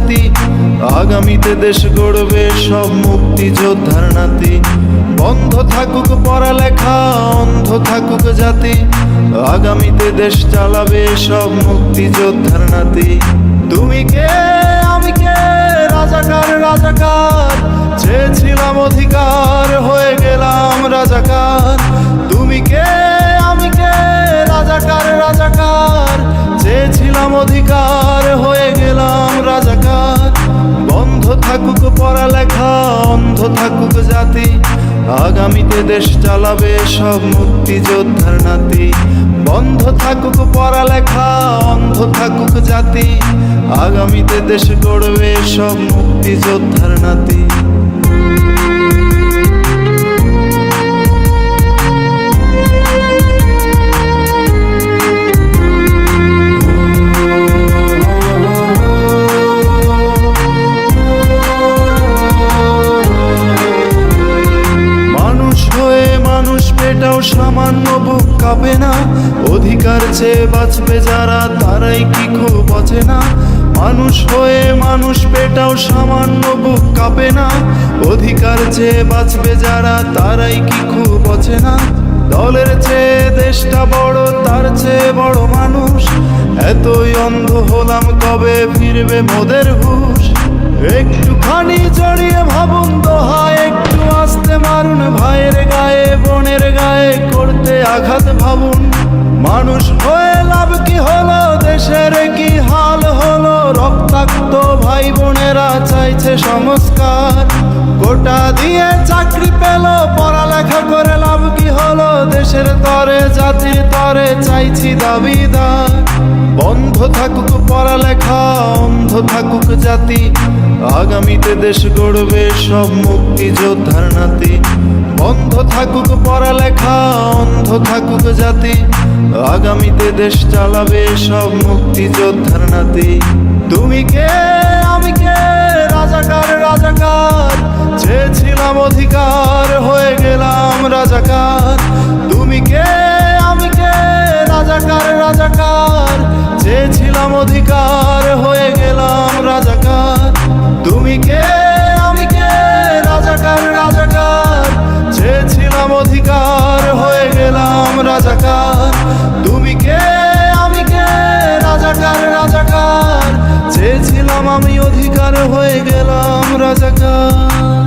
জাতি, আগামীতে দেশ গড়বে সব মুক্তিযোদ্ধার নাতি। বন্ধ থাকুক পড়ালেখা, অন্ধ থাকুক জাতি, আগামীতে দেশ চালাবে সব মুক্তিযোদ্ধার নাতি। তুমি কে আমি কে, রাজাকার রাজাকার, চেয়েছিলাম অধিকার হয়ে গেলাম রাজাকার। তুমি কে আমি কে, রাজাকার রাজাকার, চেয়েছিলাম অধিকার হয়ে গেলাম রাজাকার। বন্ধ থাকুক পড়ালেখা, অন্ধ থাকুক জাতি, আগামীতে দেশ চালাবে সব মুক্তিযোদ্ধার নাতি। বন্ধ থাকুক পড়ালেখা, অন্ধ থাকুক জাতি, আগামীতে দেশ গড়বে সব মুক্তিযোদ্ধার নাতি। এটাও সামান্য বুক কাঁপে না, অধিকার চেয়ে বাঁচবে যারা তারাই কি খুব অচেনা। মানুষ হয়ে মানুষ পেটাও সামান্য বুক কাঁপে না, অধিকার চেয়ে বাঁচবে যারা তারাই কি খুব অচেনা। দলের চেয়ে দেশটা বড়, তার চেয়ে বড় মানুষ, এতই অন্ধ হলাম কবে ফিরবে মোদের হুঁশ। একটুখানি জড়িয়ে ভাবুন দোহায়, একটু আস্তে মারুন ভাইয়ের গায়ে বোনের গায়ে করতে আঘাত ভাবুন। মানুষ হয়ে লাভ কি হলো, দেশের কি হাল হলো, রক্তাক্ত ভাই বোনেরা চাইছে সংস্কার। গোটা দিয়ে চাকরি পেল, পড়ালেখা করে লাভ কি হলো, দেশের তরে জাতির তরে চাইছি দাবিদার। বন্ধ থাকুক পড়ালেখা, অন্ধ থাকুক জাতি, আগামীতে দেশ গড়বে সব মুক্তিযোদ্ধার নাতি। বন্ধ থাকুক পড়ালেখা, অন্ধ থাকুক জাতি, আগামীতে দেশ চালাবে সব মুক্তিযোদ্ধার নাতি। তুমি কে আমি কে, রাজাকার রাজাকার, চেয়েছিলাম অধিকার হয়ে গেলাম রাজাকার। তুমি কে আমি কে, রাজাকার রাজাকার, চেয়েছিলাম অধিকার হয়ে গেলাম রাজাকার। তুমি কে আমি কে, রাজাকার রাজাকার, চেয়েছিলাম অধিকার হয়ে গেলাম রাজাকার। তুমি কে আমি কে, রাজাকার রাজাকার, চেয়েছিলাম আমি অধিকার হয়ে গেলাম রাজাকার।